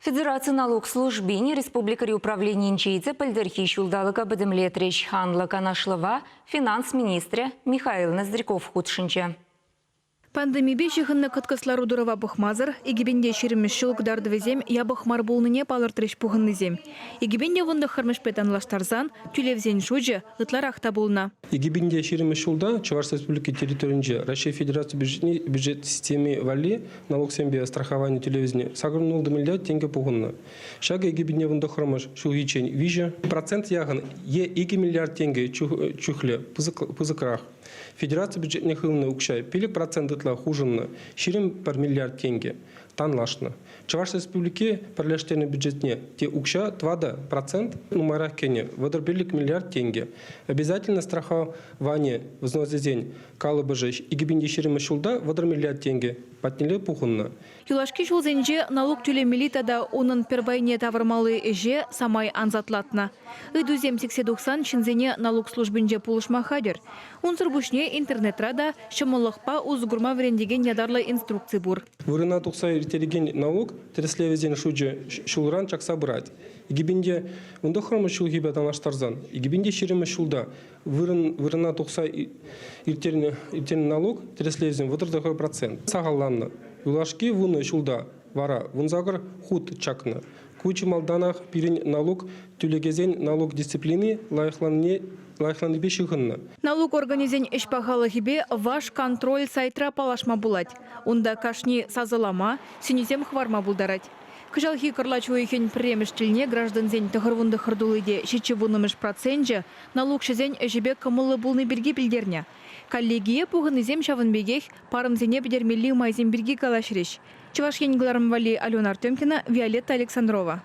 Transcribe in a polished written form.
Федерация налог службине Республика управления инчейцы пальдерхи шулдалыка бедемлетрич ханла канашлова финанс-министре Михаил Ноздряков худшинче. Пандемия жихынны кыткыслар удырова бұхмазыр, егебенде шереміш шылғыдарды везем, ябық марбулныне палыртырыш пұғынны зем. Егебенде вұнды қырмыш петанлаштарзан, түлевзен шуджы, ғытлар ақта болына. Егебенде шереміш шулда Чувашской республики территориинче Россия Федерации бюджет системе вали налог сембе страхование телевизни сагрнул миллиард тенге пұғынны. Шага егебенде вұнды қырмыш шулгичен вижа. Процент яғын е 2 миллиард тенге чухле пызыкрах. Федерация бюджетных хылны укшай 5% хужынны, ширим пар миллиард тенге, танлашны. Чувашской республики парлештерный бюджетне те укша 2% нумарах кене, водорбелик миллиард тенге. Обязательно страхование взнос день калыбыжеш и гибинде ширим шулда водор миллиард тенге, патнеле пухунна. Юлашки жол зенже налог түлемелитада оның пербайне тавырмалы эже самай анзатлатна. Ыдузем 90 шинзене налог службинже пулышма хадер. Унсыр бушне интернетрада шымылықпа узгурма врендеген ядарлы инструкции бур. Вырына тухса иртелеген налог тереслевезен шуджи шулран чакса брать. Игибинде ундохрама шулгибе танаштарзан. Игибинде шириме шулда вырына тухса иртелен налог тереслевезен водыр такой процент. Сагалланна. Юлашки вуны шулда вара вунзагар худ чакна. Кучи малданах пирин налог тюлегезен налог дисциплины лайхланы бешігінні. Налог организен ішпағалы хибе ваш контроль сайтра палашма булать. Унда кашни сазылама, синезем хварма булдарать. Кыжалхи кырлачу ехен премештіліне гражданзен тұғырвынды қырдулыде шетче вунымыш процентже налог шезен әжебе кымылы булны бірге білдерне. Коллегия пуғынызем шавынбегех парымзене бідермелі майзен бірге калашыреш. Чувашьен Гларамвали Алена Артемкина, Виолетта Александрова.